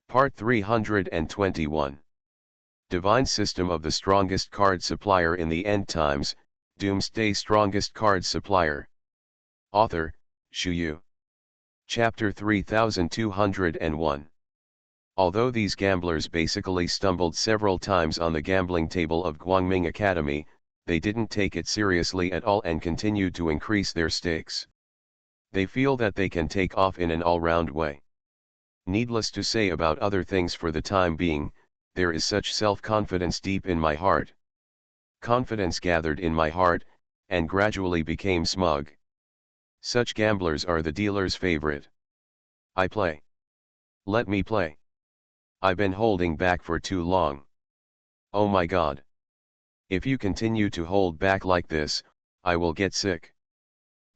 Part 321. Divine System of the Strongest Card Supplier in the End Times, Doomsday Strongest Card Supplier. Author, Shu. Chapter 3201. Although these gamblers basically stumbled several times on the gambling table of Guangming Academy, they didn't take it seriously at all and continued to increase their stakes. They feel that they can take off in an all-round way. Needless to say about other things for the time being, there is such self-confidence deep in my heart. Confidence gathered in my heart, and gradually became smug. Such gamblers are the dealer's favorite. I play. Let me play. I've been holding back for too long. Oh my God. If you continue to hold back like this, I will get sick.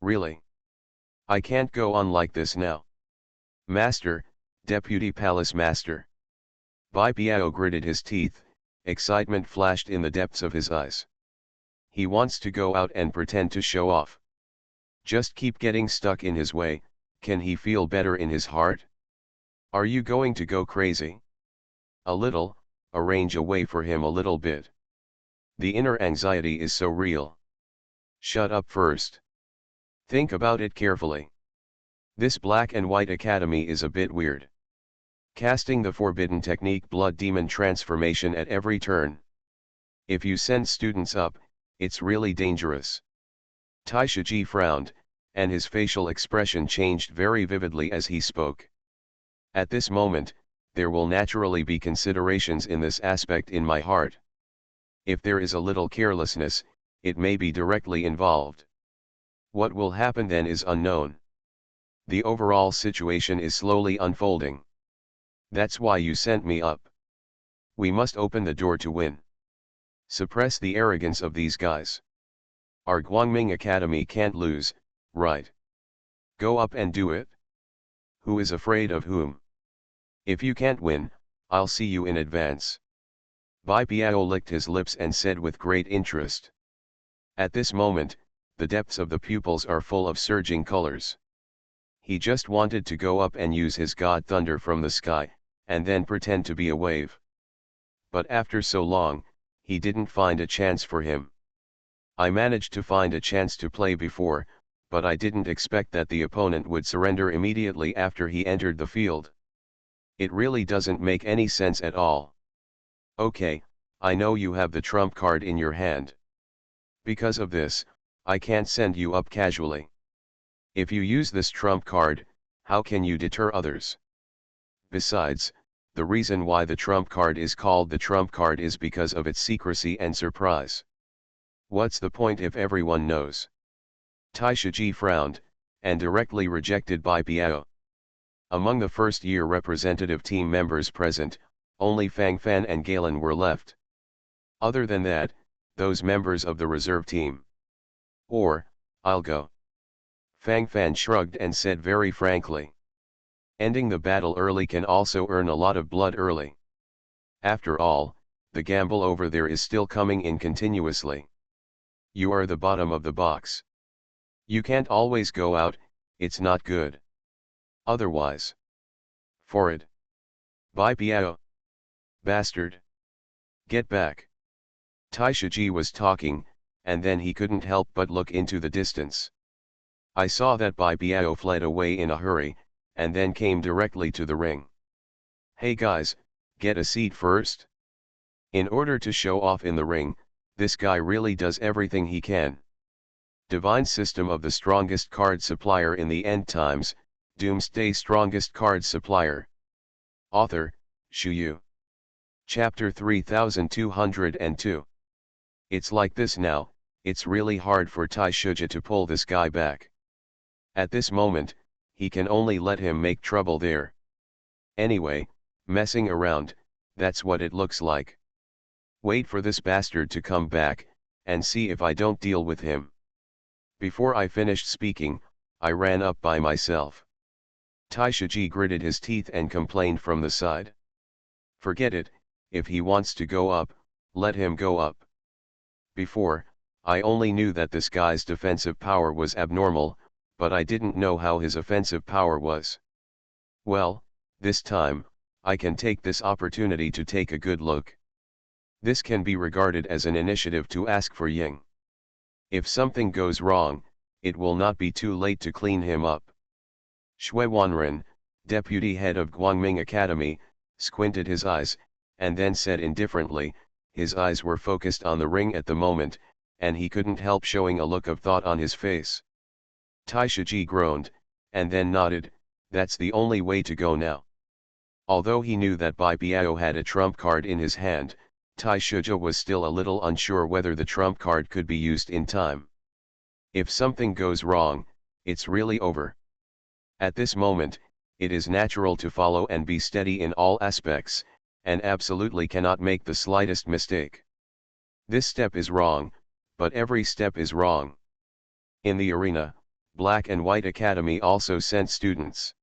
Really? I can't go on like this now. Master, Deputy Palace Master. Bai Biao gritted his teeth, excitement flashed in the depths of his eyes. He wants to go out and pretend to show off. Just keep getting stuck in his way. Can he feel better in his heart? Are you going to go crazy? A little, arrange a way for him a little bit. The inner anxiety is so real. Shut up first. Think about it carefully. This black and white academy is a bit weird. Casting the forbidden technique blood demon transformation at every turn. If you send students up, it's really dangerous. Tai Shiji frowned, and his facial expression changed very vividly as he spoke. At this moment, there will naturally be considerations in this aspect in my heart. If there is a little carelessness, it may be directly involved. What will happen then is unknown. The overall situation is slowly unfolding. That's why you sent me up. We must open the door to win. Suppress the arrogance of these guys. Our Guangming Academy can't lose, right? Go up and do it. Who is afraid of whom? If you can't win, I'll see you in advance. Bai Biao licked his lips and said with great interest. At this moment, the depths of the pupils are full of surging colors. He just wanted to go up and use his god thunder from the sky, and then pretend to be a wave. But after so long, he didn't find a chance for him. I managed to find a chance to play before, but I didn't expect that the opponent would surrender immediately after he entered the field. It really doesn't make any sense at all. Okay, I know you have the trump card in your hand. Because of this, I can't send you up casually. If you use this trump card, how can you deter others? Besides, the reason why the trump card is called the trump card is because of its secrecy and surprise. What's the point if everyone knows? Tai Shiji frowned, and directly rejected Bai Biao. Among the first-year representative team members present, only Fang Fan and Galen were left. Other than that, those members of the reserve team. Or, I'll go. Fang Fan shrugged and said very frankly. Ending the battle early can also earn a lot of blood early. After all, the gamble over there is still coming in continuously. You are the bottom of the box. You can't always go out, it's not good. Otherwise. For it. Bai Biao. Bastard. Get back. Tai Shiji was talking, and then he couldn't help but look into the distance. I saw that Bai Biao fled away in a hurry, and then came directly to the ring. Hey guys, get a seat first. In order to show off in the ring, this guy really does everything he can. Divine System of the Strongest Card Supplier in the End Times, Doomsday Strongest Card Supplier. Author, Shu. Chapter 3202. It's like this now, it's really hard for Tai Shiji to pull this guy back. At this moment, he can only let him make trouble there. Anyway, messing around, that's what it looks like. Wait for this bastard to come back, and see if I don't deal with him. Before I finished speaking, I ran up by myself. Tai Shiji gritted his teeth and complained from the side. Forget it, if he wants to go up, let him go up. Before, I only knew that this guy's defensive power was abnormal, but I didn't know how his offensive power was. Well, this time, I can take this opportunity to take a good look. This can be regarded as an initiative to ask for Ying. If something goes wrong, it will not be too late to clean him up. Shui Wanren, deputy head of Guangming Academy, squinted his eyes, and then said indifferently, his eyes were focused on the ring at the moment, and he couldn't help showing a look of thought on his face. Tai Shiji groaned, and then nodded, that's the only way to go now. Although he knew that Bai Biao had a trump card in his hand, Tai Shiji was still a little unsure whether the trump card could be used in time. If something goes wrong, it's really over. At this moment, it is natural to follow and be steady in all aspects, and absolutely cannot make the slightest mistake. This step is wrong, but every step is wrong. In the arena, Black and White Academy also sent students.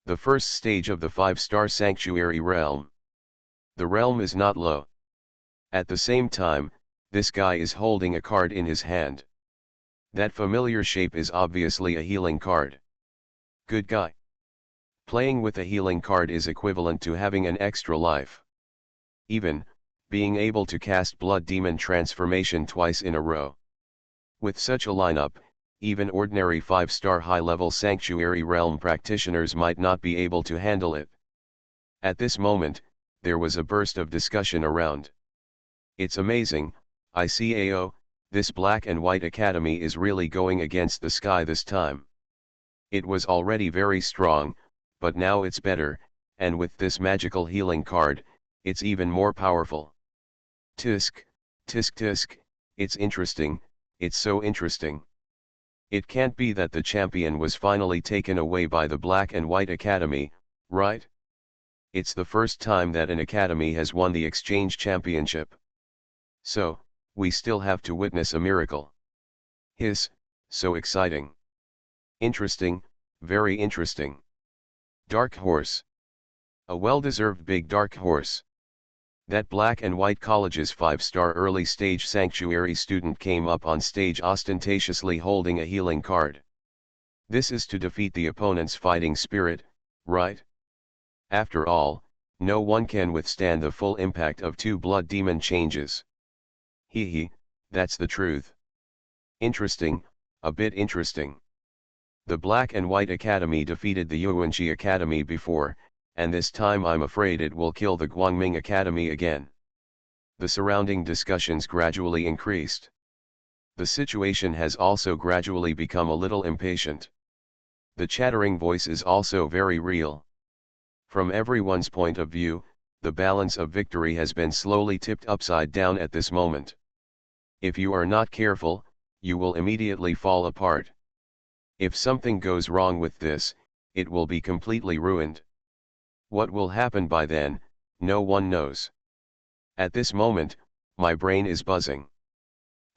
The first stage of the 5-star sanctuary realm. The realm is not low. At the same time, this guy is holding a card in his hand. That familiar shape is obviously a healing card. Good guy. Playing with a healing card is equivalent to having an extra life. Even, being able to cast Blood Demon transformation twice in a row. With such a lineup, even ordinary 5-star high-level Sanctuary Realm practitioners might not be able to handle it. At this moment, there was a burst of discussion around. It's amazing, ICAO, this Black and White Academy is really going against the sky this time. It was already very strong, but now it's better, and with this magical healing card, it's even more powerful. Tisk, tisk tisk, it's interesting, it's so interesting. It can't be that the champion was finally taken away by the Black and White Academy, right? It's the first time that an academy has won the exchange championship. So, we still have to witness a miracle. So exciting. Interesting, very interesting. Dark horse. A well-deserved big dark horse. That Black and White College's 5-star early stage sanctuary student came up on stage ostentatiously holding a healing card. This is to defeat the opponent's fighting spirit, right? After all, no one can withstand the full impact of 2 blood demon changes. Hee, that's the truth. Interesting, a bit interesting. The Black and White Academy defeated the Yuanji Academy before, and this time I'm afraid it will kill the Guangming Academy again. The surrounding discussions gradually increased. The situation has also gradually become a little impatient. The chattering voice is also very real. From everyone's point of view, the balance of victory has been slowly tipped upside down at this moment. If you are not careful, you will immediately fall apart. If something goes wrong with this, it will be completely ruined. What will happen by then, no one knows. At this moment, my brain is buzzing.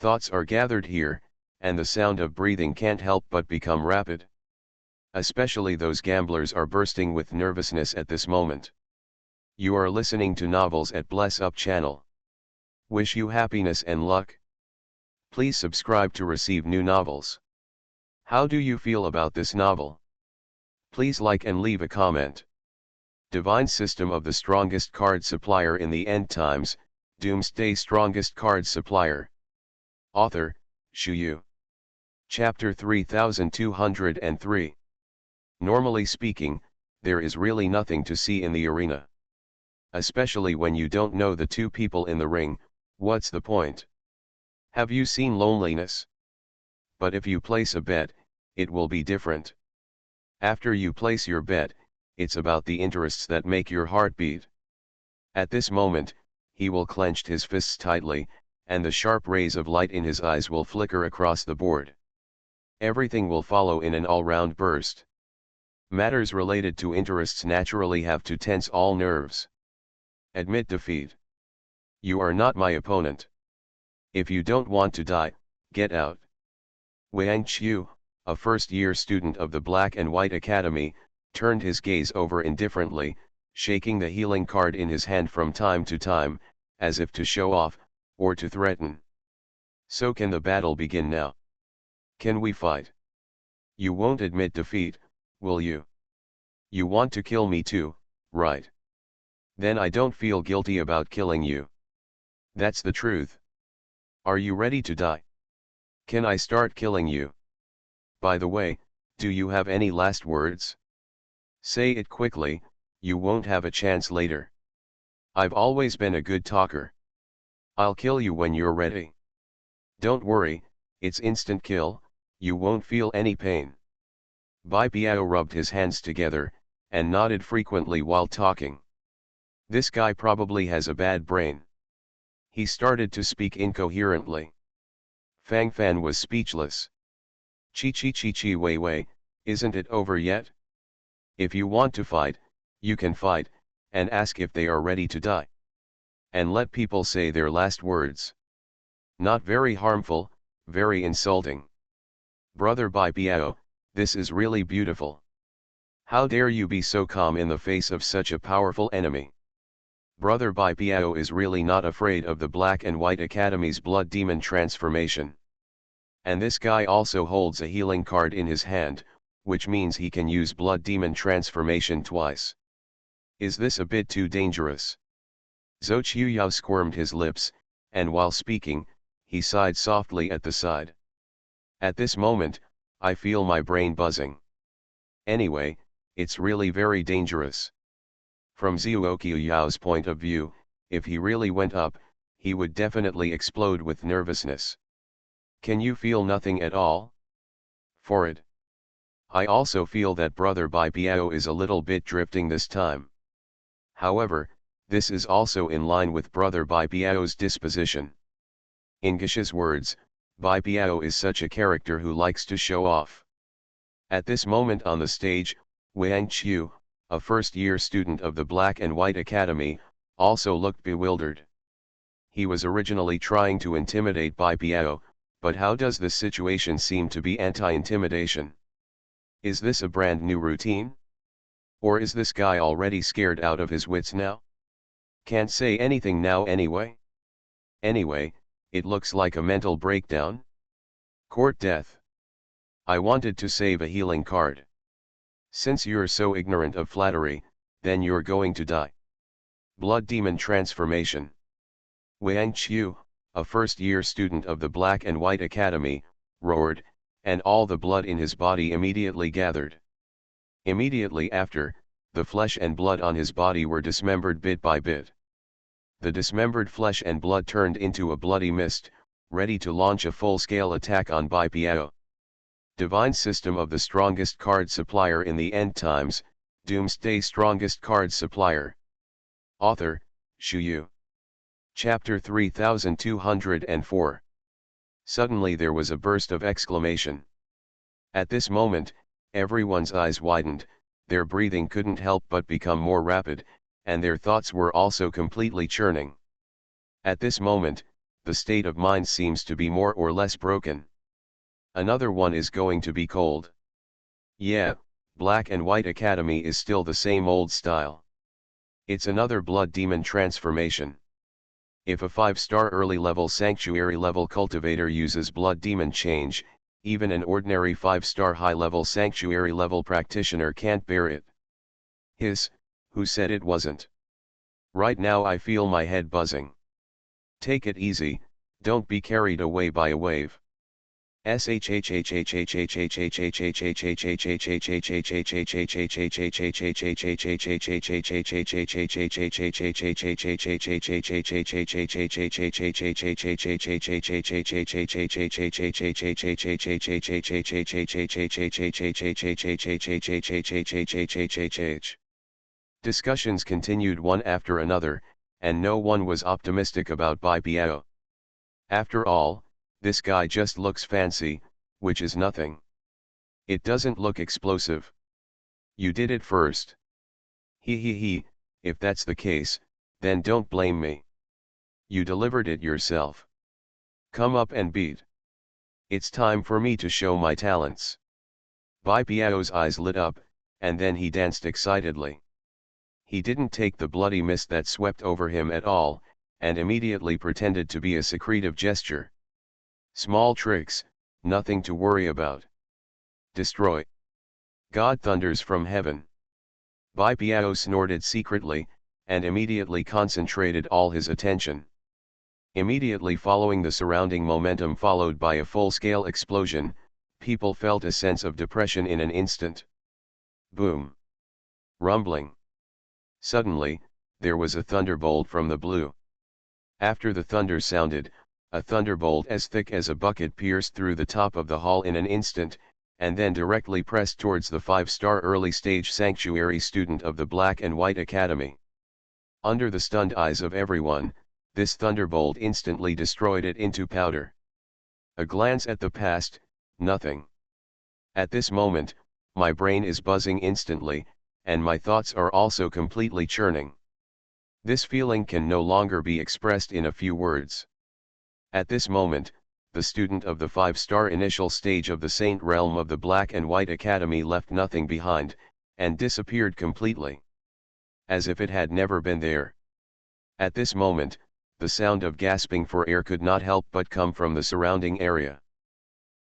Thoughts are gathered here, and the sound of breathing can't help but become rapid. Especially those gamblers are bursting with nervousness at this moment. You are listening to Novels at Bless Up channel. Wish you happiness and luck. Please subscribe to receive new novels. How do you feel about this novel? Please like and leave a comment. Divine System of the Strongest Card Supplier in the End Times, Doomsday Strongest Card Supplier. Author, Shu Yu. Chapter 3203. Normally speaking, there is really nothing to see in the arena. Especially when you don't know the 2 people in the ring, what's the point? Have you seen Loneliness? But if you place a bet, it will be different. After you place your bet, it's about the interests that make your heart beat. At this moment, he will clench his fists tightly, and the sharp rays of light in his eyes will flicker across the board. Everything will follow in an all-round burst. Matters related to interests naturally have to tense all nerves. Admit defeat. You are not my opponent. If you don't want to die, get out. Wang Qiu, a first-year student of the Black and White Academy, turned his gaze over indifferently, shaking the healing card in his hand from time to time, as if to show off, or to threaten. So can the battle begin now? Can we fight? You won't admit defeat, will you? You want to kill me too, right? Then I don't feel guilty about killing you. That's the truth. Are you ready to die? Can I start killing you? By the way, do you have any last words? Say it quickly, you won't have a chance later. I've always been a good talker. I'll kill you when you're ready. Don't worry, it's instant kill, you won't feel any pain. Bai Biao rubbed his hands together, and nodded frequently while talking. This guy probably has a bad brain. He started to speak incoherently. Fang Fan was speechless. Chi wei wei, isn't it over yet? If you want to fight, you can fight, and ask if they are ready to die. And let people say their last words. Not very harmful, very insulting. Brother Bai Biao, this is really beautiful. How dare you be so calm in the face of such a powerful enemy? Brother Bai Biao is really not afraid of the Black and White Academy's Blood Demon transformation. And this guy also holds a healing card in his hand, which means he can use Blood Demon transformation twice. Is this a bit too dangerous? Zhou Qiuyao squirmed his lips, and while speaking, he sighed softly at the side. At this moment, I feel my brain buzzing. Anyway, it's really very dangerous. From Zhou Qiuyao's point of view, if he really went up, he would definitely explode with nervousness. Can you feel nothing at all? For it. I also feel that Brother Bai Biao is a little bit drifting this time. However, this is also in line with Brother Bai Biao's disposition. In Gish's words, Bai Biao is such a character who likes to show off. At this moment on the stage, Wang Qiu, a first-year student of the Black and White Academy, also looked bewildered. He was originally trying to intimidate Bai Biao, but how does this situation seem to be anti-intimidation? Is this a brand new routine? Or is this guy already scared out of his wits now? Can't say anything now anyway? Anyway, it looks like a mental breakdown. Court death. I wanted to save a healing card. Since you're so ignorant of flattery, then you're going to die. Blood Demon transformation. Wang Qiu, a first-year student of the Black and White Academy, roared, and all the blood in his body immediately gathered. Immediately after, the flesh and blood on his body were dismembered bit by bit. The dismembered flesh and blood turned into a bloody mist, ready to launch a full-scale attack on Bai Biao. Divine System of the Strongest Card Supplier in the End Times, Doomsday Strongest Card Supplier. Author, Shu Yu. Chapter 3204. Suddenly there was a burst of exclamation. At this moment, everyone's eyes widened, their breathing couldn't help but become more rapid, and their thoughts were also completely churning. At this moment, the state of mind seems to be more or less broken. Another one is going to be cold. Yeah, Black and White Academy is still the same old style. It's another Blood Demon transformation. If a 5-star early level Sanctuary level cultivator uses Blood Demon change, even an ordinary 5-star high level Sanctuary level practitioner can't bear it. Who said it wasn't? Right now I feel my head buzzing. Take it easy, don't be carried away by a wave. Discussions continued one after another, and no one was optimistic about Bai Biao. After all, this guy just looks fancy, which is nothing. It doesn't look explosive. You did it first. He, if that's the case, then don't blame me. You delivered it yourself. Come up and beat. It's time for me to show my talents. Bai Biao's eyes lit up, and then he danced excitedly. He didn't take the bloody mist that swept over him at all, and immediately pretended to be a secretive gesture. Small tricks, nothing to worry about. Destroy. God thunders from heaven. Bai Biao snorted secretly, and immediately concentrated all his attention. Immediately following the surrounding momentum followed by a full-scale explosion, people felt a sense of depression in an instant. Boom. Rumbling. Suddenly, there was a thunderbolt from the blue. After the thunder sounded, a thunderbolt as thick as a bucket pierced through the top of the hall in an instant, and then directly pressed towards the 5-star early-stage sanctuary student of the Black and White Academy. Under the stunned eyes of everyone, this thunderbolt instantly destroyed it into powder. A glance at the past, nothing. At this moment, my brain is buzzing instantly, and my thoughts are also completely churning. This feeling can no longer be expressed in a few words. At this moment, the student of the 5-star initial stage of the Saint realm of the Black and White Academy left nothing behind, and disappeared completely. As if it had never been there. At this moment, the sound of gasping for air could not help but come from the surrounding area.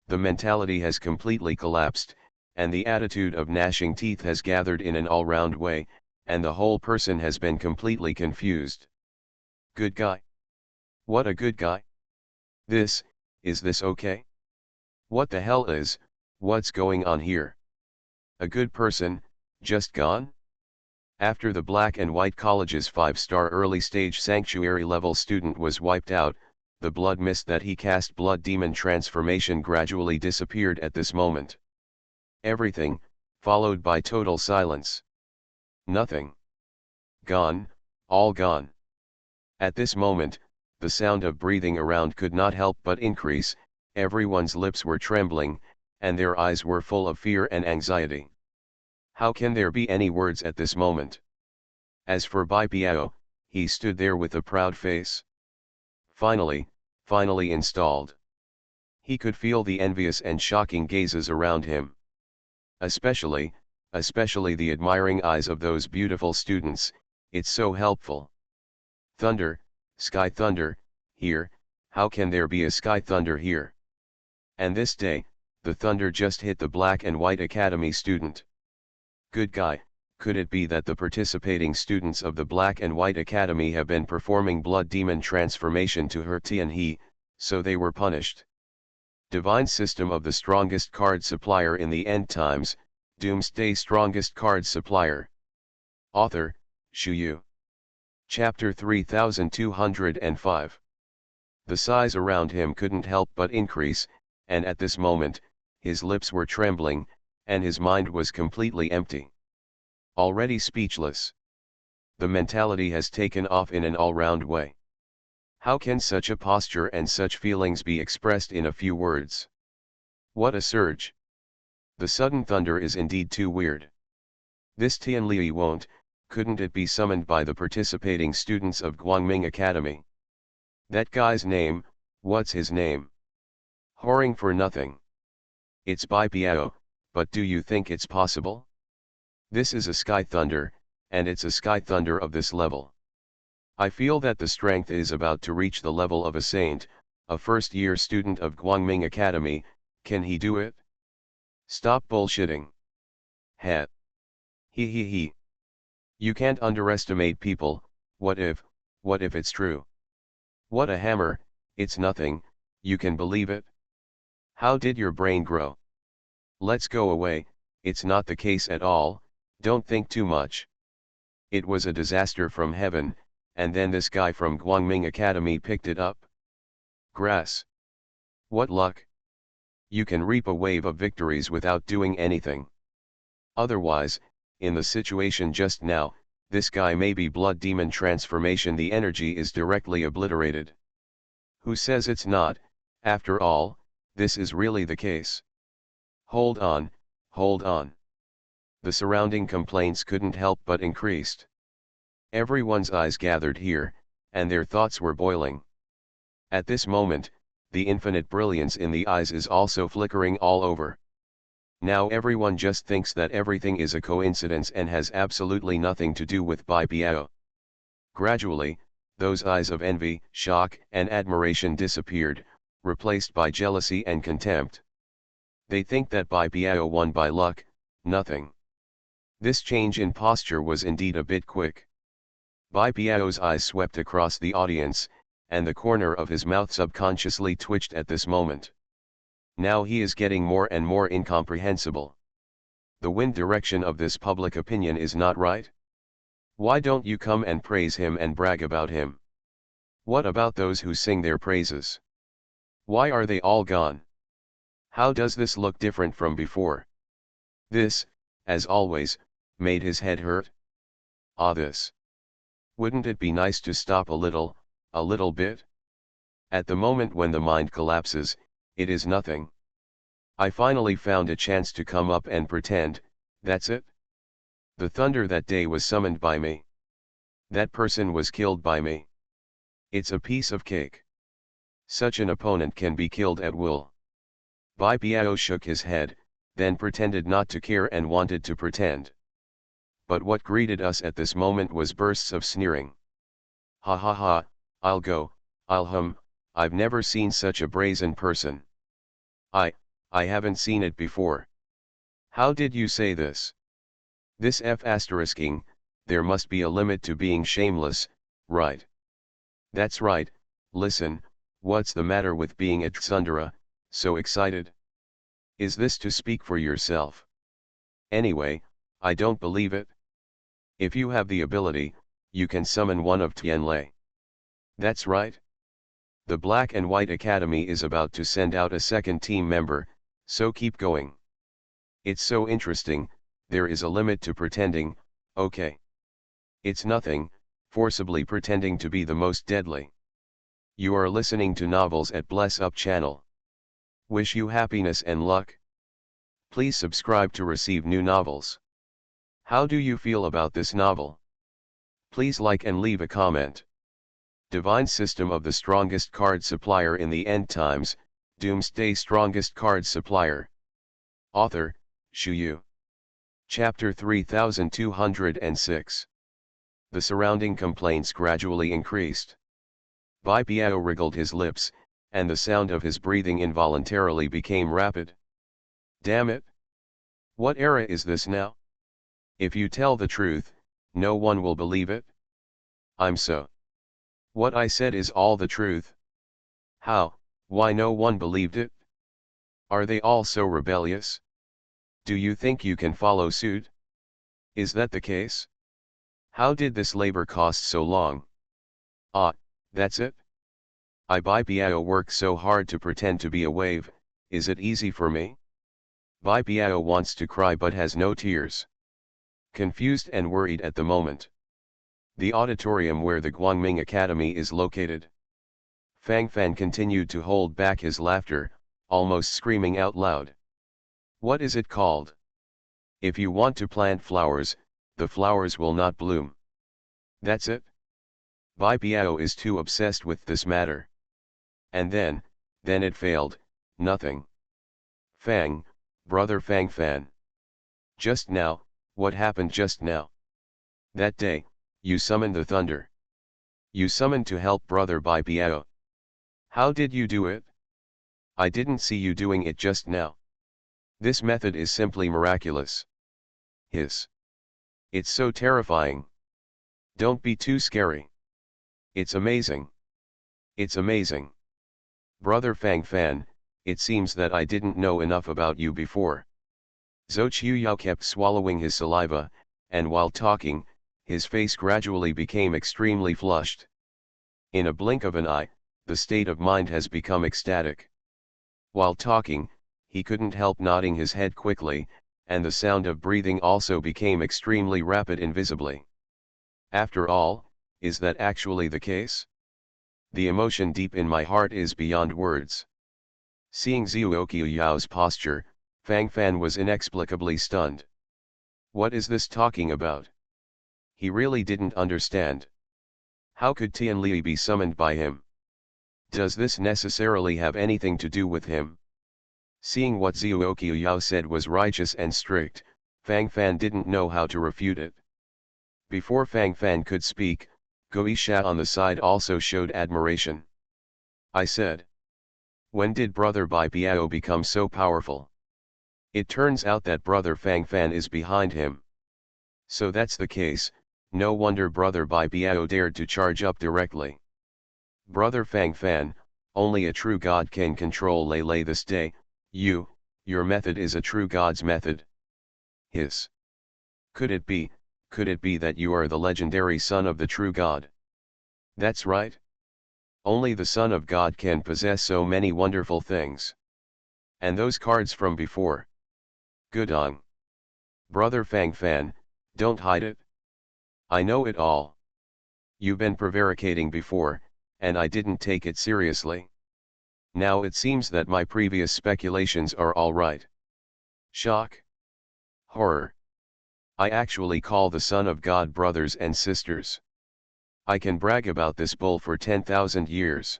The mentality has completely collapsed, and the attitude of gnashing teeth has gathered in an all-round way, and the whole person has been completely confused. Good guy? What a good guy? Is this okay? What the hell what's going on here? A good person, just gone? After the Black and White College's 5-star early-stage sanctuary level student was wiped out, the blood mist that he cast blood demon transformation gradually disappeared at this moment. Everything, followed by total silence. Nothing. Gone, all gone. At this moment, the sound of breathing around could not help but increase, everyone's lips were trembling, and their eyes were full of fear and anxiety. How can there be any words at this moment? As for Bai Piao, he stood there with a proud face. Finally installed. He could feel the envious and shocking gazes around him. Especially the admiring eyes of those beautiful students, it's so helpful. Thunder, sky thunder, here, how can there be a sky thunder here? And this day, the thunder just hit the Black and White Academy student. Good guy, could it be that the participating students of the Black and White Academy have been performing blood demon transformation to hurt he, so they were punished? Divine system of the strongest card supplier in the end times, Doomsday strongest card supplier. Author, Shu Yu. Chapter 3205. The size around him couldn't help but increase, and at this moment, his lips were trembling, and his mind was completely empty. Already speechless. The mentality has taken off in an all-round way. How can such a posture and such feelings be expressed in a few words? What a surge! The sudden thunder is indeed too weird. This Tianli couldn't it be summoned by the participating students of Guangming Academy? That guy's name, what's his name? Whoring for nothing. It's Bai Piao, but do you think it's possible? This is a sky thunder, and it's a sky thunder of this level. I feel that the strength is about to reach the level of a saint, a first-year student of Guangming Academy. Can he do it? Stop bullshitting. He. You can't underestimate people. What if it's true? What a hammer, it's nothing, you can believe it? How did your brain grow? Let's go away, it's not the case at all, don't think too much. It was a disaster from heaven, and then this guy from Guangming Academy picked it up. Grass. What luck. You can reap a wave of victories without doing anything. Otherwise, in the situation just now, this guy may be blood demon transformation, the energy is directly obliterated. Who says it's not? After all, this is really the case. Hold on. The surrounding complaints couldn't help but increased. Everyone's eyes gathered here, and their thoughts were boiling. At this moment, the infinite brilliance in the eyes is also flickering all over. Now everyone just thinks that everything is a coincidence and has absolutely nothing to do with Bai Piao. Gradually, those eyes of envy, shock, and admiration disappeared, replaced by jealousy and contempt. They think that Bai Piao won by luck, nothing. This change in posture was indeed a bit quick. Bai Biao's eyes swept across the audience, and the corner of his mouth subconsciously twitched at this moment. Now he is getting more and more incomprehensible. The wind direction of this public opinion is not right. Why don't you come and praise him and brag about him? What about those who sing their praises? Why are they all gone? How does this look different from before? This, as always, made his head hurt. Ah, this. Wouldn't it be nice to stop a little bit? At the moment when the mind collapses, it is nothing. I finally found a chance to come up and pretend, that's it. The thunder that day was summoned by me. That person was killed by me. It's a piece of cake. Such an opponent can be killed at will. Bai Biao shook his head, then pretended not to care and wanted to pretend. But what greeted us at this moment was bursts of sneering. Ha ha ha, I'll go, I've never seen such a brazen person. I haven't seen it before. How did you say this? This f***ing, there must be a limit to being shameless, right? That's right, listen, what's the matter with being at Tsundere, so excited? Is this to speak for yourself? Anyway, I don't believe it. If you have the ability, you can summon one of Tianlei. That's right. The Black and White Academy is about to send out a second team member, so keep going. It's so interesting, there is a limit to pretending, okay. It's nothing, forcibly pretending to be the most deadly. You are listening to Novels at Bless Up channel. Wish you happiness and luck. Please subscribe to receive new novels. How do you feel about this novel? Please like and leave a comment. Divine System of the Strongest Card Supplier in the End Times, Doomsday Strongest Card Supplier. Author, Shu Yu. Chapter 3206. The surrounding complaints gradually increased. Bai Biao wriggled his lips, and the sound of his breathing involuntarily became rapid. Damn it! What era is this now? If you tell the truth, no one will believe it. I'm so. What I said is all the truth. How, why no one believed it? Are they all so rebellious? Do you think you can follow suit? Is that the case? How did this labor cost so long? Ah, that's it? Bai Biao work so hard to pretend to be a wave, is it easy for me? Bai Biao wants to cry but has no tears. Confused and worried at the moment. The auditorium where the Guangming Academy is located. Fang Fan continued to hold back his laughter, almost screaming out loud. What is it called? If you want to plant flowers, the flowers will not bloom. That's it? Bai Biao is too obsessed with this matter. And then it failed, nothing. Fang, brother Fang Fan. Just now, what happened just now? That day, you summoned the thunder. You summoned to help brother Bai Biao. How did you do it? I didn't see you doing it just now. This method is simply miraculous. Hiss. It's so terrifying. Don't be too scary. It's amazing. It's amazing. Brother Fang Fan, it seems that I didn't know enough about you before. Zhou Qiuyao kept swallowing his saliva, and while talking, his face gradually became extremely flushed. In a blink of an eye, the state of mind has become ecstatic. While talking, he couldn't help nodding his head quickly, and the sound of breathing also became extremely rapid invisibly. After all, is that actually the case? The emotion deep in my heart is beyond words. Seeing Zhou Qiuyao's posture, Fang Fan was inexplicably stunned. What is this talking about? He really didn't understand. How could Tianlei be summoned by him? Does this necessarily have anything to do with him? Seeing what Zhou Qiuyao said was righteous and strict, Fang Fan didn't know how to refute it. Before Fang Fan could speak, Guisha on the side also showed admiration. I said. When did brother Bai Biao become so powerful? It turns out that brother Fang Fan is behind him. So that's the case, No wonder brother Bai Biao dared to charge up directly. Brother Fang Fan, only a true god can control Lei Lei this day. Your method is a true god's method. Hiss. Could it be that you are the legendary son of the true god? That's right. Only the son of God can possess so many wonderful things. And those cards from before. Good on. Brother Fang Fan, don't hide it. I know it all. You've been prevaricating before, and I didn't take it seriously. Now it seems that my previous speculations are all right. Shock. Horror. I actually call the Son of God brothers and sisters. I can brag about this bull for 10,000 years.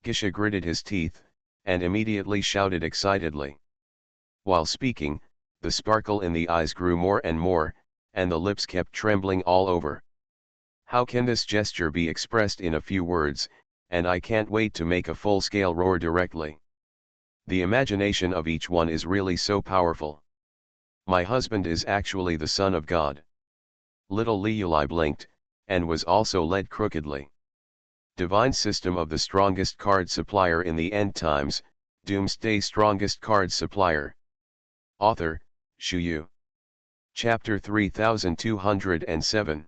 Gisha gritted his teeth, and immediately shouted excitedly. While speaking, the sparkle in the eyes grew more and more, and the lips kept trembling all over. How can this gesture be expressed in a few words, and I can't wait to make a full-scale roar directly. The imagination of each one is really so powerful. My husband is actually the Son of God. Little Liulai blinked, and was also led crookedly. Divine system of the strongest card supplier in the end times, Doomsday strongest card supplier. Author, Shu Yu. Chapter 3207.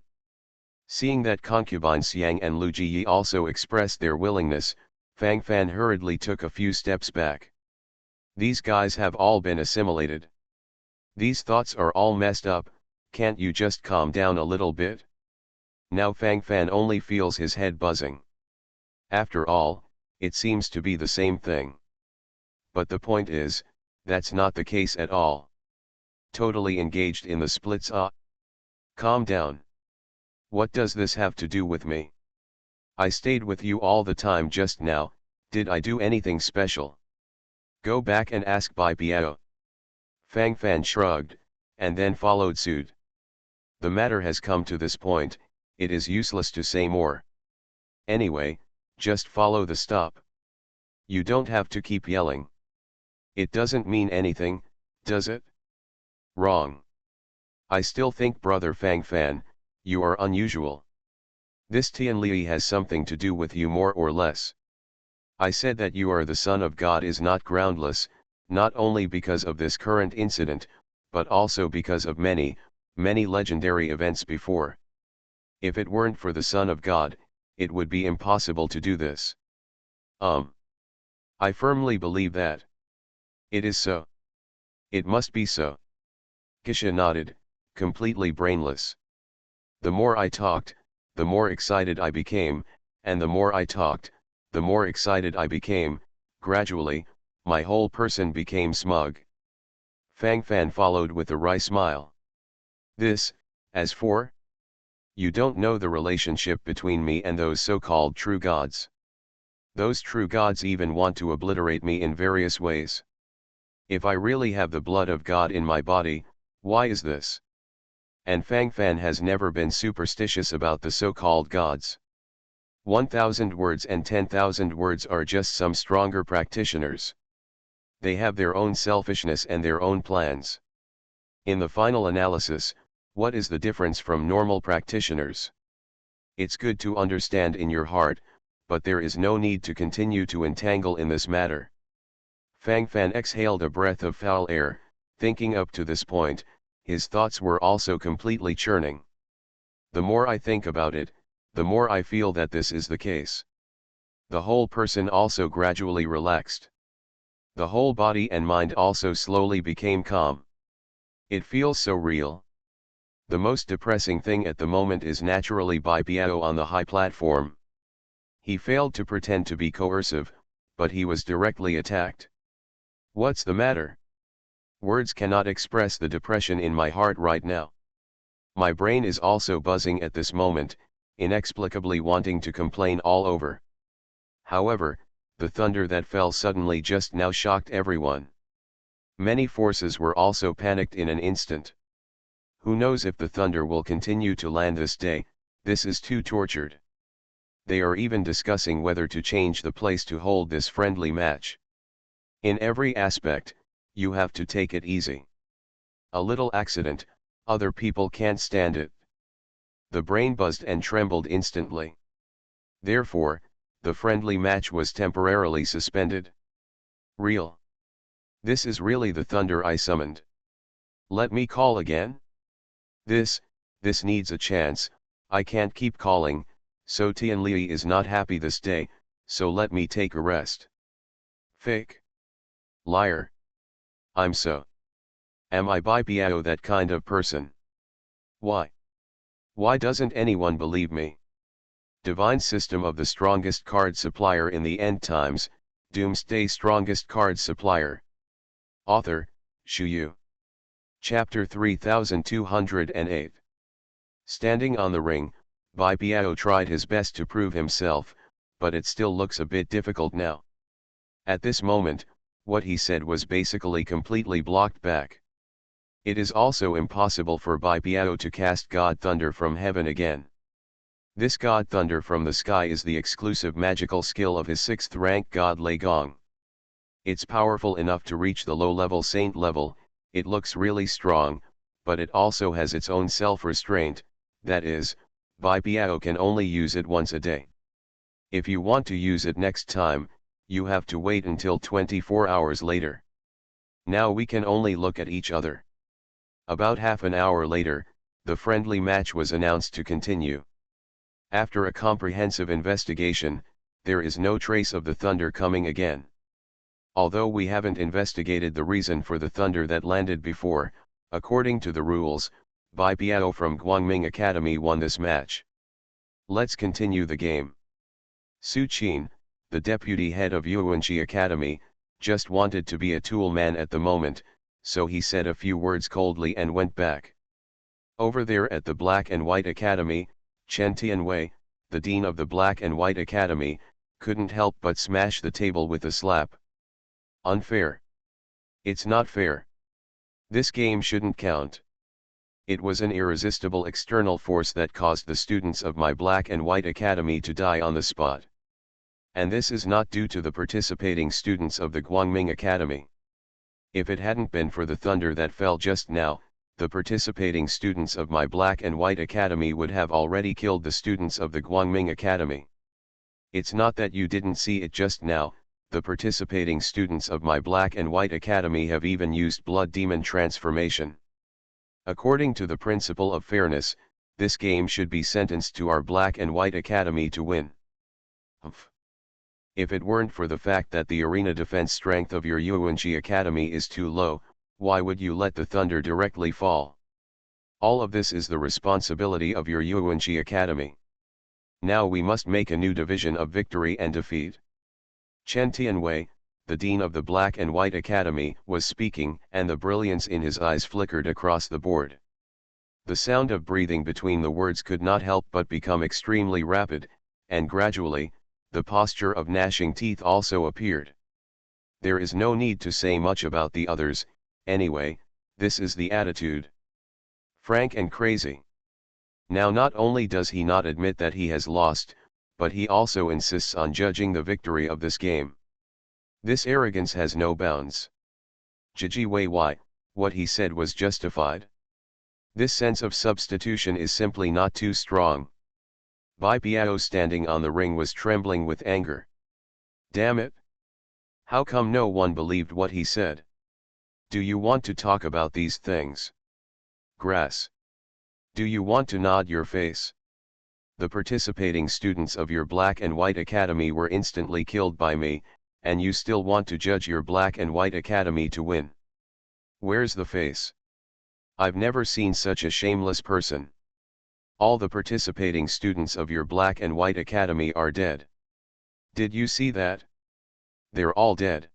Seeing that concubine Xiang and Lu Jiyi also expressed their willingness, Fang Fan hurriedly took a few steps back. These guys have all been assimilated. These thoughts are all messed up, can't you just calm down a little bit? Now Fang Fan only feels his head buzzing. After all, it seems to be the same thing. But the point is, that's not the case at all. Totally engaged in the splits. Calm down. What does this have to do with me? I stayed with you all the time just now, did I do anything special? Go back and ask Bai Biao. Fang Fan shrugged, and then followed suit. The matter has come to this point, it is useless to say more. Anyway, just follow the stop. You don't have to keep yelling. It doesn't mean anything, does it? Wrong. I still think brother Fang Fan, you are unusual. This Tianli has something to do with you more or less. I said that you are the Son of God is not groundless, not only because of this current incident, but also because of many legendary events before. If it weren't for the Son of God, it would be impossible to do this. I firmly believe that. It is so. It must be so. Gisha nodded, completely brainless. The more I talked, the more excited I became, and the more I talked, the more excited I became. Gradually, my whole person became smug. Fang Fan followed with a wry smile. This, as for? You don't know the relationship between me and those so-called true gods. Those true gods even want to obliterate me in various ways. If I really have the blood of God in my body, why is this? And Fang Fan has never been superstitious about the so-called gods. 1,000 words and 10,000 words are just some stronger practitioners. They have their own selfishness and their own plans. In the final analysis, what is the difference from normal practitioners? It's good to understand in your heart, but there is no need to continue to entangle in this matter. Fang Fan exhaled a breath of foul air, thinking up to this point, his thoughts were also completely churning. The more I think about it, the more I feel that this is the case. The whole person also gradually relaxed. The whole body and mind also slowly became calm. It feels so real. The most depressing thing at the moment is naturally Bai Biao on the high platform. He failed to pretend to be coercive, but he was directly attacked. What's the matter? Words cannot express the depression in my heart right now. My brain is also buzzing at this moment, inexplicably wanting to complain all over. However, the thunder that fell suddenly just now shocked everyone. Many forces were also panicked in an instant. Who knows if the thunder will continue to land this day, this is too tortured. They are even discussing whether to change the place to hold this friendly match. In every aspect, you have to take it easy. A little accident, other people can't stand it. The brain buzzed and trembled instantly. Therefore, the friendly match was temporarily suspended. Real. This is really the thunder I summoned. Let me call again? This needs a chance. I can't keep calling, so Tianli is not happy this day, so let me take a rest. Fake. Liar. I'm so. Am I by Biao that kind of person? Why? Why doesn't anyone believe me? Divine system of the strongest card supplier in the end times, Doomsday strongest card supplier. Author, Shu Yu. Chapter 3208. Standing on the ring, Bai Biao tried his best to prove himself, but it still looks a bit difficult now. At this moment, what he said was basically completely blocked back. It is also impossible for Bai Biao to cast God Thunder from heaven again. This God Thunder from the sky is the exclusive magical skill of his 6th rank God Lei Gong. It's powerful enough to reach the low-level saint level. It looks really strong, but it also has its own self-restraint, that is, Bai Biao can only use it once a day. If you want to use it next time, you have to wait until 24 hours later. Now we can only look at each other. About half an hour later, the friendly match was announced to continue. After a comprehensive investigation, there is no trace of the thunder coming again. Although we haven't investigated the reason for the thunder that landed before, according to the rules, Bai Biao from Guangming Academy won this match. Let's continue the game. Su Qin, the deputy head of Yuanqi Academy, just wanted to be a tool man at the moment, so he said a few words coldly and went back. Over there at the Black and White Academy, Chen Tianwei, the dean of the Black and White Academy, couldn't help but smash the table with a slap. Unfair. It's not fair. This game shouldn't count. It was an irresistible external force that caused the students of my Black and White Academy to die on the spot. And this is not due to the participating students of the Guangming Academy. If it hadn't been for the thunder that fell just now, the participating students of my Black and White Academy would have already killed the students of the Guangming Academy. It's not that you didn't see it just now. The participating students of my Black and White Academy have even used Blood Demon transformation. According to the principle of fairness, this game should be sentenced to our Black and White Academy to win. If it weren't for the fact that the arena defense strength of your Yuanqi Academy is too low, why would you let the thunder directly fall? All of this is the responsibility of your Yuanqi Academy. Now we must make a new division of victory and defeat. Chen Tianwei, the dean of the Black and White Academy, was speaking, and the brilliance in his eyes flickered across the board. The sound of breathing between the words could not help but become extremely rapid, and gradually, the posture of gnashing teeth also appeared. There is no need to say much about the others, anyway, this is the attitude. Frank and crazy. Now not only does he not admit that he has lost, but he also insists on judging the victory of this game. This arrogance has no bounds. Jiji Wei Wai, what he said was justified. This sense of substitution is simply not too strong. Bai Biao standing on the ring was trembling with anger. Damn it! How come no one believed what he said? Do you want to talk about these things? Grass. Do you want to nod your face? The participating students of your Black and White Academy were instantly killed by me, and you still want to judge your Black and White Academy to win. Where's the face? I've never seen such a shameless person. All the participating students of your Black and White Academy are dead. Did you see that? They're all dead.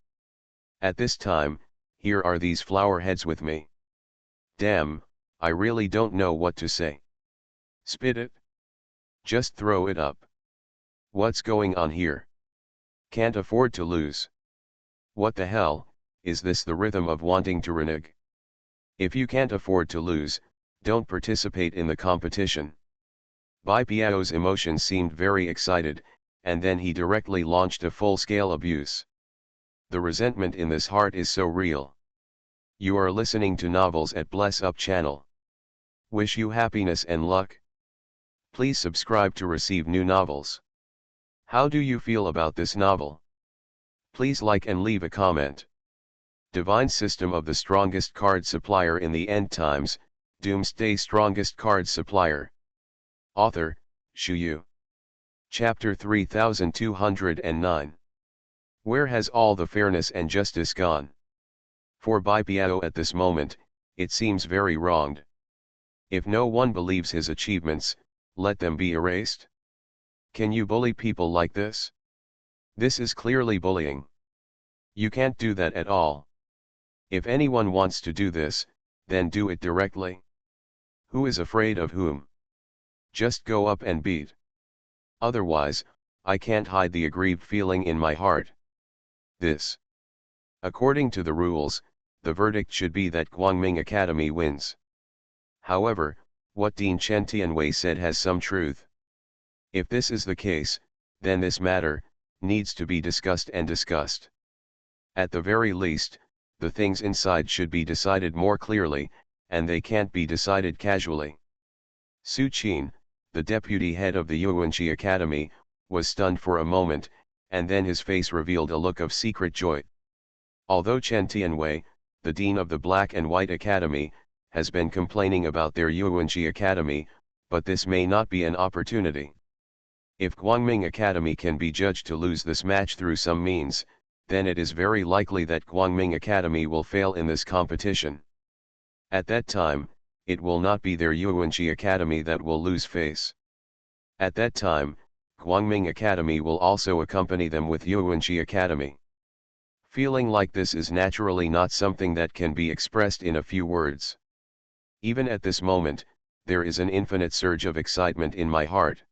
At this time, here are these flower heads with me. Damn, I really don't know what to say. Spit it. Just throw it up. What's going on here? Can't afford to lose. What the hell, is this the rhythm of wanting to renege? If you can't afford to lose, don't participate in the competition. Bai Biao's emotions seemed very excited, and then he directly launched a full-scale abuse. The resentment in this heart is so real. You are listening to novels at Bless Up channel. Wish you happiness and luck. Please subscribe to receive new novels. How do you feel about this novel? Please like and leave a comment. Divine System of the Strongest Card Supplier in the End Times, Doomsday Strongest Card Supplier. Author, Shu Yu. Chapter 3209. Where has all the fairness and justice gone? For Bai Piao at this moment, it seems very wronged. If no one believes his achievements, let them be erased. Can you bully people like this? This is clearly bullying. You can't do that at all. If anyone wants to do this, then do it directly. Who is afraid of whom? Just go up and beat. Otherwise, I can't hide the aggrieved feeling in my heart. This. According to the rules, the verdict should be that Guangming Academy wins. However, what Dean Chen Tianwei said has some truth. If this is the case, then this matter needs to be discussed and discussed. At the very least, the things inside should be decided more clearly, and they can't be decided casually. Su Qin, the deputy head of the Yuanqi Academy, was stunned for a moment, and then his face revealed a look of secret joy. Although Chen Tianwei, the dean of the Black and White Academy, has been complaining about their Yuanqi Academy, but this may not be an opportunity. If Guangming Academy can be judged to lose this match through some means, then it is very likely that Guangming Academy will fail in this competition. At that time, it will not be their Yuanqi Academy that will lose face. At that time, Guangming Academy will also accompany them with Yuanqi Academy. Feeling like this is naturally not something that can be expressed in a few words. Even at this moment, there is an infinite surge of excitement in my heart.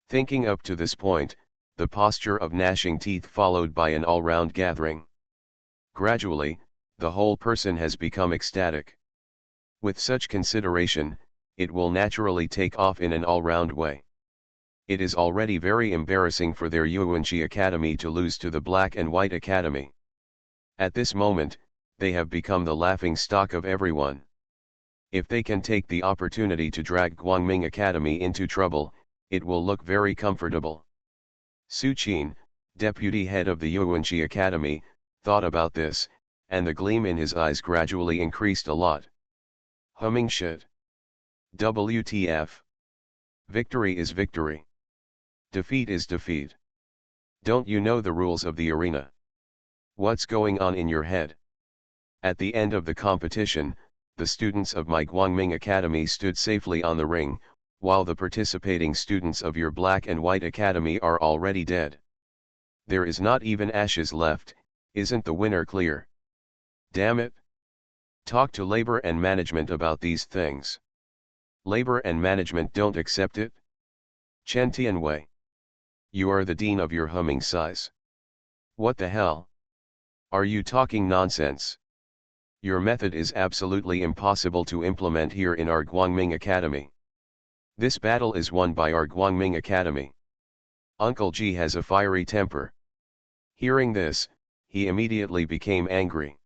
Thinking up to this point, the posture of gnashing teeth followed by an all-round gathering. Gradually, the whole person has become ecstatic. With such consideration, it will naturally take off in an all-round way. It is already very embarrassing for their Yuanqi Academy to lose to the Black and White Academy. At this moment, they have become the laughing stock of everyone. If they can take the opportunity to drag Guangming Academy into trouble, it will look very comfortable. Su Qin, deputy head of the Yuanqi Academy, thought about this, and the gleam in his eyes gradually increased a lot. Humming shit. WTF. Victory is victory. Defeat is defeat. Don't you know the rules of the arena? What's going on in your head? At the end of the competition, the students of my Guangming Academy stood safely on the ring, while the participating students of your Black and White Academy are already dead. There is not even ashes left. Isn't the winner clear? Damn it. Talk to labor and management about these things. Labor and management don't accept it? Chen Tianwei. You are the dean of your humming size. What the hell? Are you talking nonsense? Your method is absolutely impossible to implement here in our Guangming Academy. This battle is won by our Guangming Academy. Uncle Ji has a fiery temper. Hearing this, he immediately became angry.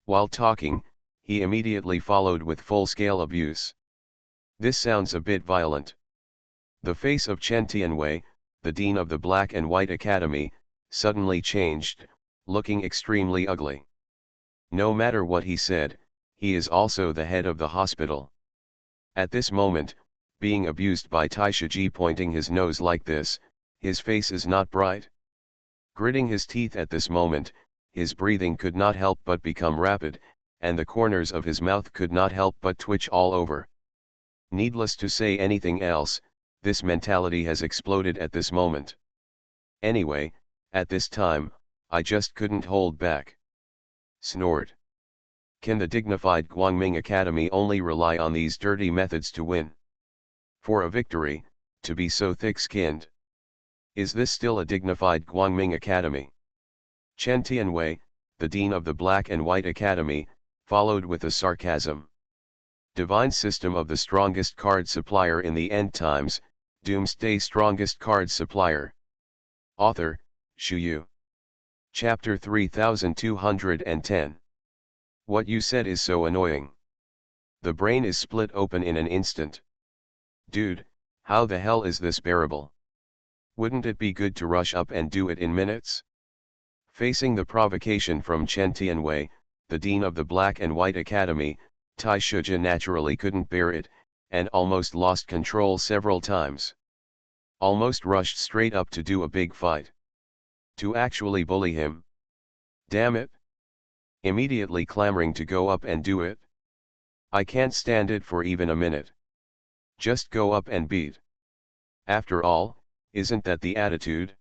While talking, he immediately followed with full-scale abuse. This sounds a bit violent. The face of Chen Tianwei, the dean of the Black and White Academy, suddenly changed, looking extremely ugly. No matter what he said, he is also the head of the hospital. At this moment, being abused by Taishiji pointing his nose like this, his face is not bright. Gritting his teeth at this moment, his breathing could not help but become rapid, and the corners of his mouth could not help but twitch all over. Needless to say anything else, this mentality has exploded at this moment. Anyway, at this time, I just couldn't hold back. Snort. Can the dignified Guangming Academy only rely on these dirty methods to win? For a victory, to be so thick-skinned? Is this still a dignified Guangming Academy? Chen Tianwei, the dean of the Black and White Academy, followed with a sarcasm. Divine System of the Strongest Card Supplier in the End Times, Doomsday Strongest Card Supplier. Author, Shu Yu. Chapter 3210. What you said is so annoying. The brain is split open in an instant. Dude, How the hell is this bearable? Wouldn't it be good to rush up and do it in minutes? Facing the provocation from Chen Tianwei, the dean of the Black and White Academy, Tai Shijia naturally couldn't bear it, and almost lost control several times. Almost rushed straight up to do a big fight. To actually bully him. Damn it! Immediately clamoring to go up and do it. I can't stand it for even a minute. Just go up and beat. After all, isn't that the attitude?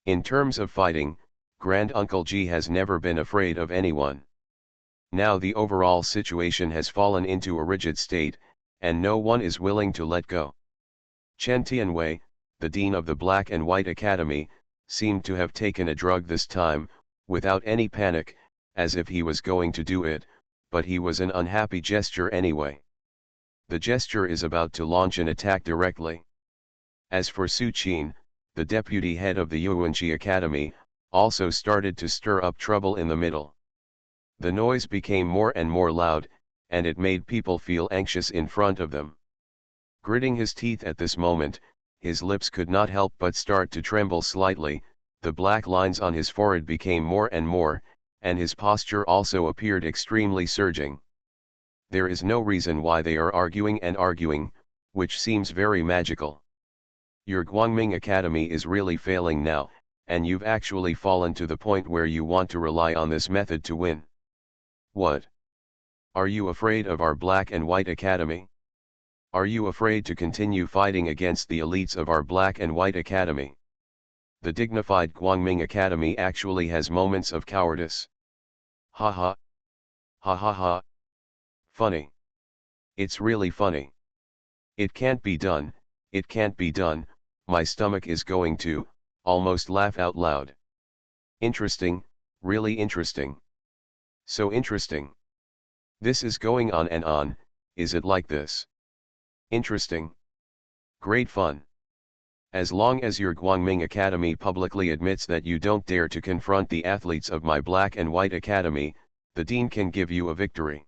In terms of fighting, Grand Uncle G has never been afraid of anyone. Now the overall situation has fallen into a rigid state, and no one is willing to let go. Chen Tianwei, the dean of the Black and White Academy, seemed to have taken a drug this time, without any panic, as if he was going to do it, but he was an unhappy gesture anyway. The gesture is about to launch an attack directly. As for Su Qin, the deputy head of the Yuanqi Academy, also started to stir up trouble in the middle. The noise became more and more loud, and it made people feel anxious in front of them. Gritting his teeth at this moment, his lips could not help but start to tremble slightly, the black lines on his forehead became more and more, and his posture also appeared extremely surging. There is no reason why they are arguing and arguing, which seems very magical. Your Guangming Academy is really failing now, and you've actually fallen to the point where you want to rely on this method to win. What? Are you afraid of our Black and White Academy? Are you afraid to continue fighting against the elites of our Black and White Academy? The dignified Guangming Academy actually has moments of cowardice. Ha ha. Ha ha ha. Funny. It's really funny. It can't be done, it can't be done, my stomach is going to, almost laugh out loud. Interesting, really interesting. So interesting. This is going on and on, is it like this? Interesting. Great fun. As long as your Guangming Academy publicly admits that you don't dare to confront the athletes of my Black and White Academy, the dean can give you a victory.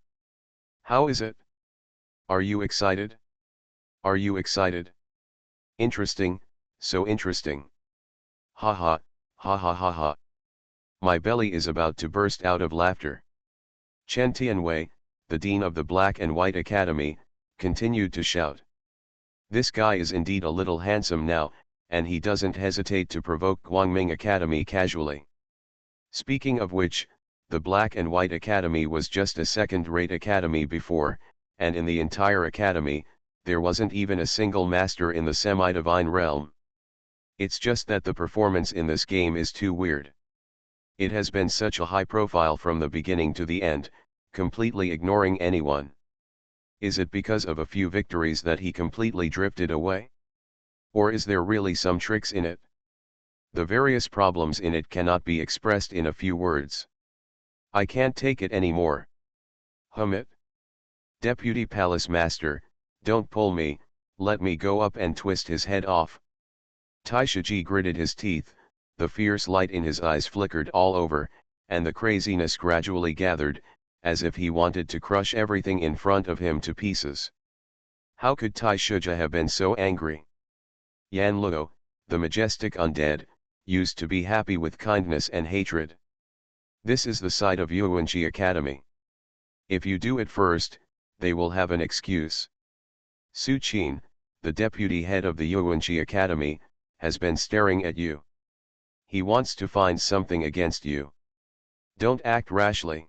How is it? Are you excited? Are you excited? Interesting, so interesting. Ha ha, ha ha ha ha. My belly is about to burst out of laughter. Chen Tianwei, the dean of the Black and White Academy, continued to shout. This guy is indeed a little handsome now, and he doesn't hesitate to provoke Guangming Academy casually. Speaking of which, the Black and White Academy was just a second-rate academy before, and in the entire academy, there wasn't even a single master in the semi-divine realm. It's just that the performance in this game is too weird. It has been such a high profile from the beginning to the end, completely ignoring anyone. Is it because of a few victories that he completely drifted away? Or is there really some tricks in it? The various problems in it cannot be expressed in a few words. I can't take it anymore. It. Deputy Palace Master, don't pull me, let me go up and twist his head off. Tai Shiji gritted his teeth, the fierce light in his eyes flickered all over, and the craziness gradually gathered, as if he wanted to crush everything in front of him to pieces. How could Tai Shiji have been so angry? Yan Luo, the majestic undead, used to be happy with kindness and hatred. This is the side of Yuanqi Academy. If you do it first, they will have an excuse. Su Qin, the deputy head of the Yuanqi Academy, has been staring at you. He wants to find something against you. Don't act rashly.